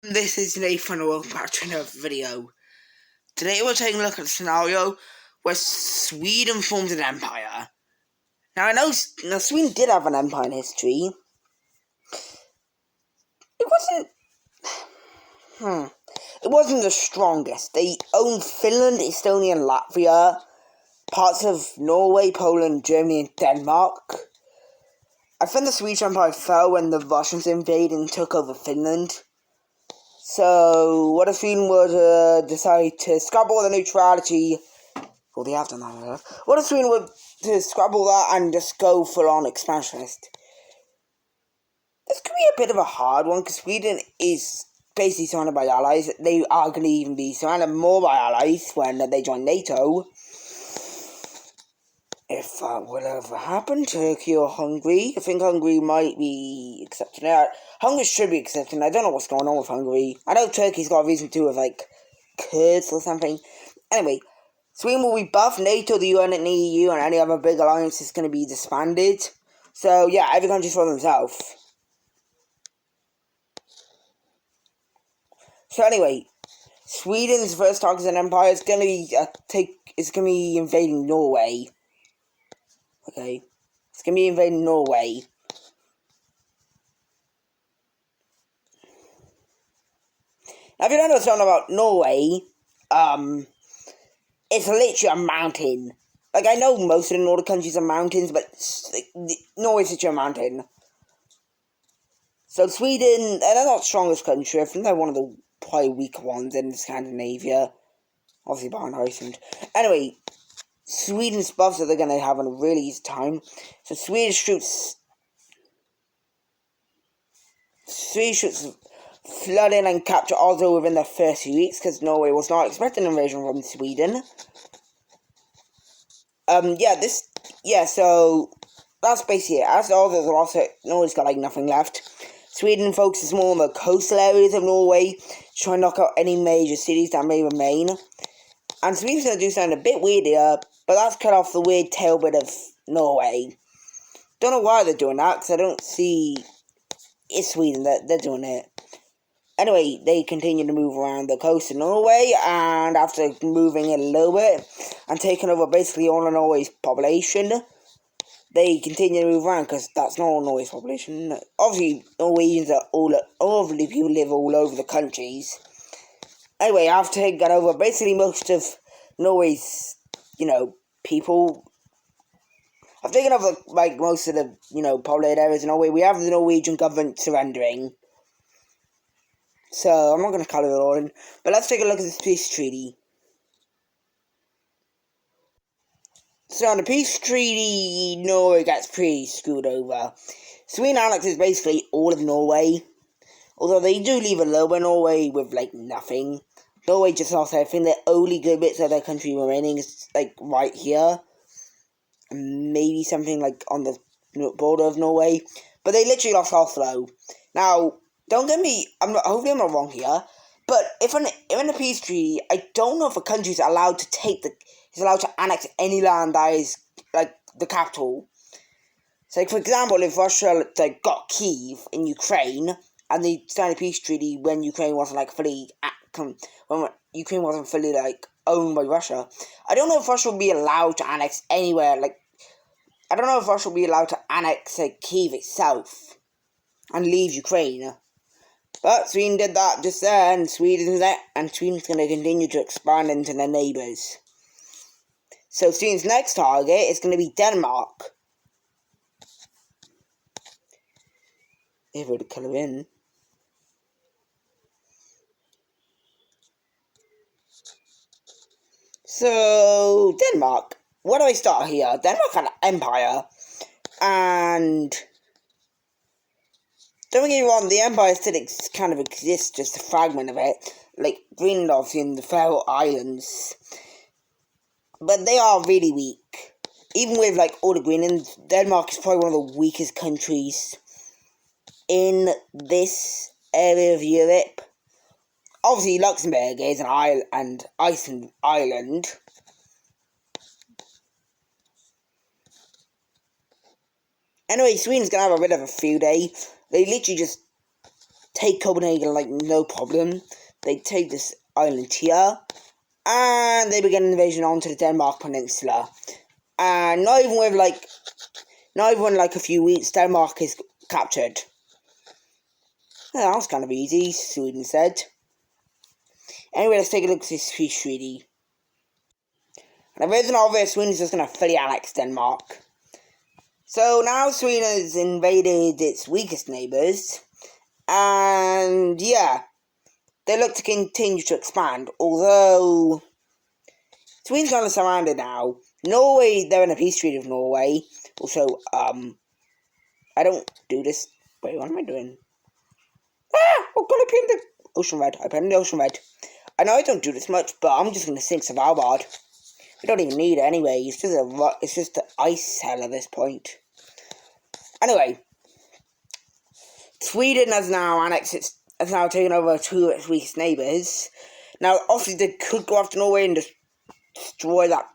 This is Nathan, and welcome back to another video. Today we're taking a look at a scenario where Sweden formed an empire. Now I know Sweden did have an empire in history. It wasn't the strongest. They owned Finland, Estonia and Latvia, parts of Norway, Poland, Germany and Denmark. I think the Swedish Empire fell when the Russians invaded and took over Finland. So, what if Sweden would decide to scrap all the neutrality? Well, they have done that. What if Sweden would to scrap all that and just go full-on expansionist? This could be a bit of a hard one, because Sweden is basically surrounded by allies. They are going to even be surrounded more by allies when they join NATO. If that will ever happen, Turkey or Hungary. I think Hungary might be accepting it. Hungary should be accepting it. I don't know what's going on with Hungary. I know Turkey's got a reason to with, like, Kurds or something. Anyway, Sweden will be buffed. NATO, the UN and the EU and any other big alliance is going to be disbanded. So, yeah, every country's for themselves. So, anyway, Sweden's first target as an empire is going to be invading Norway. Okay, it's going to be invading Norway. Now, if you don't know something about Norway, it's literally a mountain. Like, I know most of the Nordic countries are mountains, but Norway's literally a mountain. So Sweden, they're not the strongest country. I think they're one of the probably weaker ones in Scandinavia. Obviously behind Iceland. Anyway, Sweden's buffs that they're going to have on a really easy time. So Swedish troops flood in and capture Oslo within the first few weeks, because Norway was not expecting an invasion from Sweden. So that's basically it. As Oslo's lost it, Norway's got like nothing left. Sweden focuses more on the coastal areas of Norway, to try and knock out any major cities that may remain. And Sweden's going to do something a bit weird here, but that's cut off the weird tail bit of Norway. Don't know why they're doing that, because I don't see it's Sweden that they're doing it. Anyway, they continue to move around the coast of Norway, and after moving it a little bit and taking over basically all of Norway's population, they continue to move around, because that's not all Norway's population. Obviously, Norwegians are all of the people live all over the countries. Anyway, after taking over basically most of Norway's, people, I've taken over, like, most of the, populated areas in Norway. We have the Norwegian government surrendering. So, I'm not going to call it all in. But let's take a look at this peace treaty. So, on the peace treaty, Norway gets pretty screwed over. Sweden annexes basically all of Norway. Although they do leave a little bit of Norway with, like, nothing. Norway just lost everything. The only good bits of their country remaining is, like, right here. Maybe something like on the border of Norway, but they literally lost Oslo. Now, don't get me, hopefully I'm not wrong here, but if in a peace treaty, I don't know if a country is allowed to annex any land that is like the capital. So, like, for example, if Russia got Kyiv in Ukraine and they signed a peace treaty when Ukraine wasn't like owned by Russia, I don't know if Russia would be allowed to annex anywhere. Like, I don't know if Russia will be allowed to annex Kyiv itself and leave Ukraine. But Sweden did that just there, and Sweden's going to continue to expand into their neighbours. So Sweden's next target is going to be Denmark. If we were to colour in. So, Denmark. Where do I start here? Denmark had an empire, and don't get me wrong, the empire still kind of exists, just a fragment of it, like Greenland obviously and the Faroe Islands, but they are really weak. Even with like all the Greenland, Denmark is probably one of the weakest countries in this area of Europe. Obviously, Luxembourg is an island, and Ireland. Anyway, Sweden's gonna have a bit of a field day. They literally just take Copenhagen like no problem. They take this island here, and they begin an invasion onto the Denmark peninsula. And not even like a few weeks, Denmark is captured. Yeah, that was kind of easy, Sweden said. Anyway, let's take a look at this peace treaty. And the reason of it, Sweden's just going to fully annex Denmark. So now Sweden has invaded its weakest neighbours, and yeah, they look to continue to expand, although Sweden's kind of surrounded now. Norway, they're in a peace treaty with Norway. Also, I don't do this. Wait, what am I doing? Oh god, I painted the ocean red. I painted the ocean red. I know I don't do this much, but I'm just going to sink Svalbard. We don't even need it anyway. It's just an ice cell at this point. Anyway, Sweden has now taken over two of its weakest neighbours. Now, obviously, they could go after Norway and just destroy that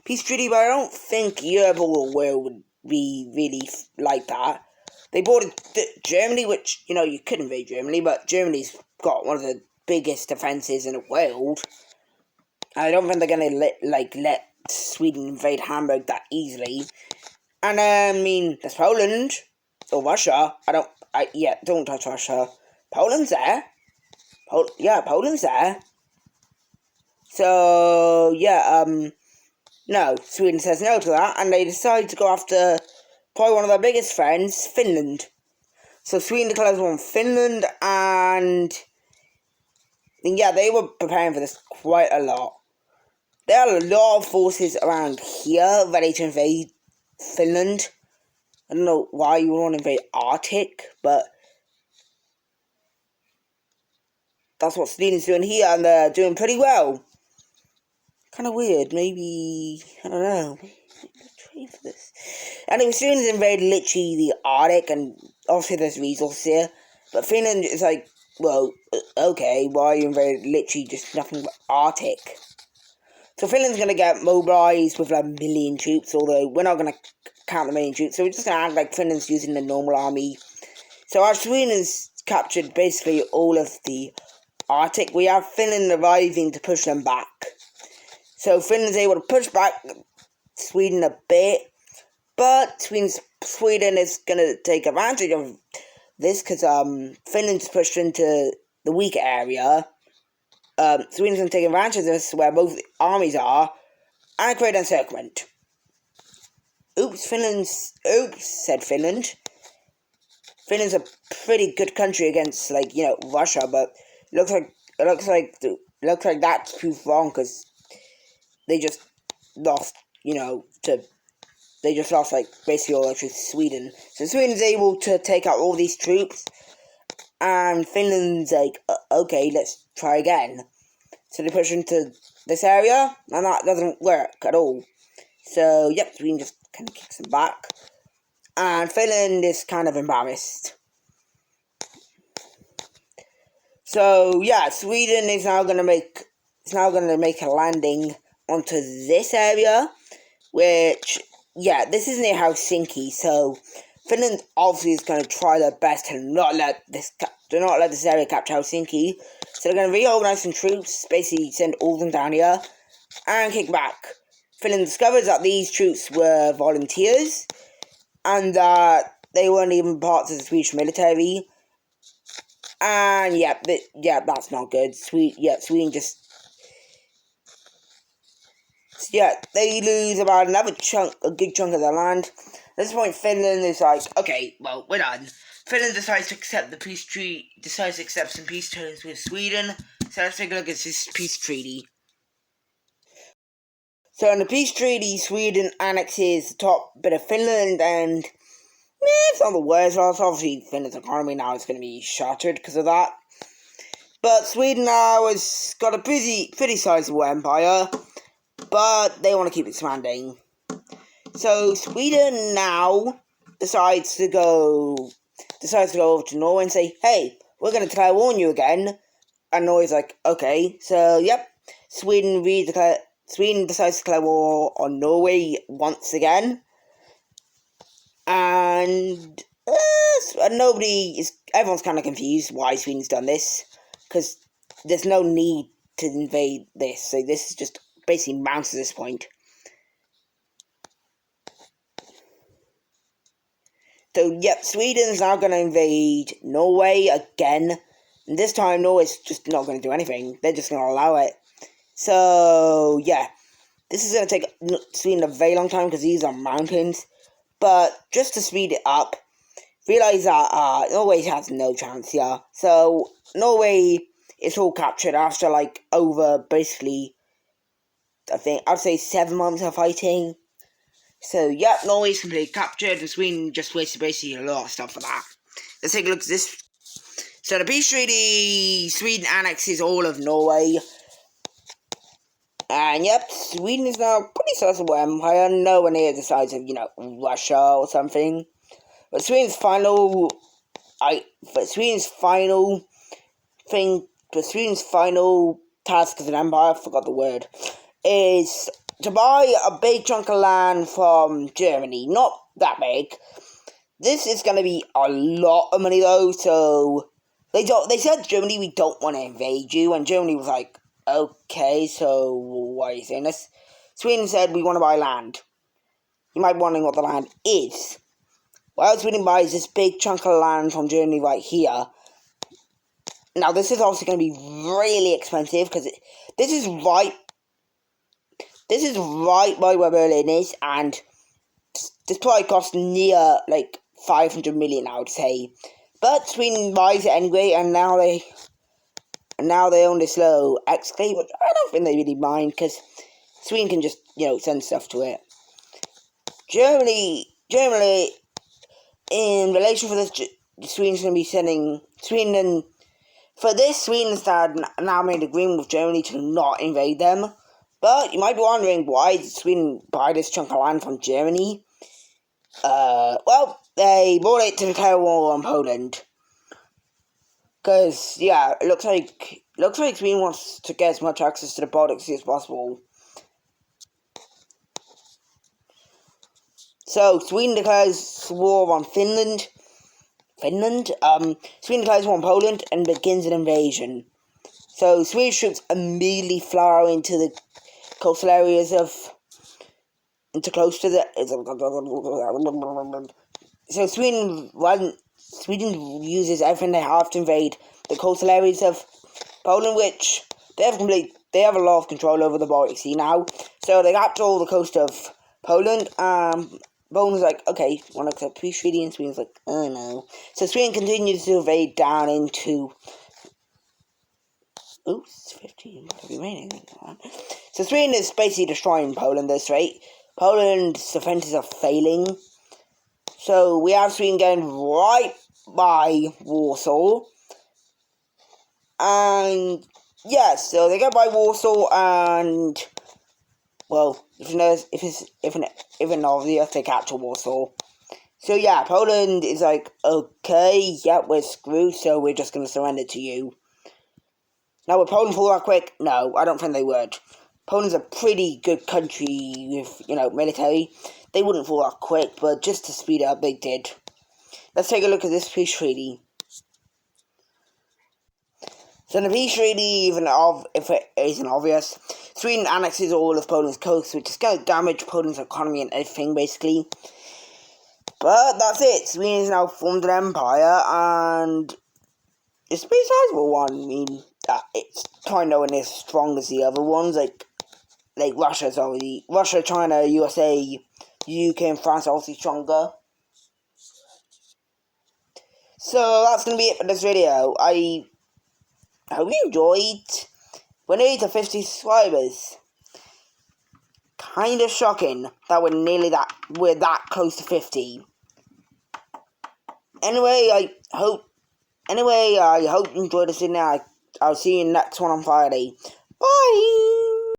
peace treaty, but I don't think Europe would be really like that. They bought Germany, which, you could invade Germany, but Germany's got one of the biggest defences in the world. I don't think they're going to let Sweden invade Hamburg that easily. And, there's Poland, or Russia. Don't touch Russia. Poland's there. Poland's there. So, no, Sweden says no to that, and they decide to go after probably one of their biggest friends, Finland. So Sweden declares war on Finland, and yeah, they were preparing for this quite a lot. There are a lot of forces around here ready to invade Finland. I don't know why you would want to invade Arctic, but that's what Sweden's doing here, and they're doing pretty well. Kind of weird, maybe, I don't know, train for this. Anyway, Sweden's invaded literally the Arctic, and obviously there's resources here, but Finland is like, well, okay, why are you invading literally just nothing but Arctic? So Finland's going to get mobilised with like 1 million troops, although we're not going to count the 1 million troops, so we're just going to act like Finland's using the normal army. So as Sweden's captured basically all of the Arctic, we have Finland arriving to push them back. So Finland's able to push back Sweden a bit, but Sweden is going to take advantage of this because Finland's pushed into the weak area. Sweden's going to take advantage of this where both armies are and create encirclement. Said Finland. Finland's a pretty good country against Russia, but it looks like that's proved wrong because they just lost, basically all to Sweden. So Sweden's able to take out all these troops, and Finland's like, okay, let's try again. So they push into this area, and that doesn't work at all. So, Sweden just kind of kicks them back, and Finland is kind of embarrassed. So, Sweden is now going to make a landing onto this area, which, this is near Helsinki, so Finland obviously is going to try their best to not let this area capture Helsinki, so they're going to reorganize some troops, basically send all of them down here, and kick back. Finland discovers that these troops were volunteers, and that they weren't even parts of the Swedish military, and that's not good. Sweden just... they lose about a good chunk of their land. At this point, Finland is like, okay, well, we're done. Finland decides to accept the peace treaty, decides to accept some peace terms with Sweden. So let's take a look at this peace treaty. So in the peace treaty, Sweden annexes the top bit of Finland, and it's not the worst. Obviously, Finland's economy now is going to be shattered because of that. But Sweden now has got a pretty sizable empire, but they want to keep expanding. So Sweden now decides to go over to Norway and say, hey, we're going to declare war on you again. And Norway's like, okay. So, Sweden decides to declare war on Norway once again. And everyone's kind of confused why Sweden's done this, because there's no need to invade this, so this is just basically mounts at this point. So, yep, Sweden's now going to invade Norway again. And this time, Norway's just not going to do anything. They're just going to allow it. So, yeah. This is going to take Sweden a very long time because these are mountains. But just to speed it up, realize that Norway has no chance here. So, Norway is all captured after, like, over, basically, I think, I'd say 7 months of fighting. So, yeah, Norway's completely captured, and Sweden just wasted basically a lot of stuff for that. Let's take a look at this. So, the peace treaty, Sweden annexes all of Norway. And, yep, Sweden is now pretty sizable empire, nowhere near the size of, Russia or something. But Sweden's final task as an empire, I forgot the word, is to buy a big chunk of land from Germany. Not that big. This is going to be a lot of money though, so they said to Germany, we don't want to invade you, and Germany was like, okay, so why are you saying this? Sweden said, we want to buy land. You might be wondering what the land is. Well, Sweden buys this big chunk of land from Germany right here. Now, this is also going to be really expensive, because this is right by where Berlin is, and this probably costs near, 500 million, I would say. But Sweden buys it anyway, and now they own this low exclave, which I don't think they really mind, because Sweden can just, send stuff to it. Germany, in relation for this, Sweden's going to be sending, Sweden's now made an agreement with Germany to not invade them. But you might be wondering, why did Sweden buy this chunk of land from Germany? Well, they bought it to declare war on Poland. Because, yeah, it looks like Sweden wants to get as much access to the Baltic Sea as possible. So, Sweden declares war on Finland. Sweden declares war on Poland and begins an invasion. So, Swedish troops immediately flow into the coastal areas close to the. So, Sweden uses everything they have to invade the coastal areas of Poland, which they have a lot of control over the Baltic Sea now. So, they capture all the coast of Poland. Poland's like, okay, want to accept peace treaty, and Sweden's like, oh no. So Sweden continues to invade down into. Oops, 15 remaining. So Sweden is basically destroying Poland this rate. Poland's defenses are failing. So we have Sweden going right by Warsaw. And yes, so they go by Warsaw, and well, if an obvious, they capture Warsaw. So yeah, Poland is like, okay, yeah, we're screwed, so we're just gonna surrender to you. Now, would Poland fall that quick? No, I don't think they would. Poland's a pretty good country with, military. They wouldn't fall that quick, but just to speed it up, they did. Let's take a look at this peace treaty. So the peace treaty, even if it isn't obvious, Sweden annexes all of Poland's coast, which is going to damage Poland's economy and everything, basically. But that's it. Sweden is now formed an empire, and it's a pretty sizable one. I mean, it's kind of nowhere as strong as the other ones, like Russia, China, USA, UK, and France are obviously stronger. So that's going to be it for this video. I hope you enjoyed. We're nearly to 50 subscribers. Kind of shocking that we're that close to 50. Anyway, I hope you enjoyed this video. I'll see you in the next one on Friday. Bye!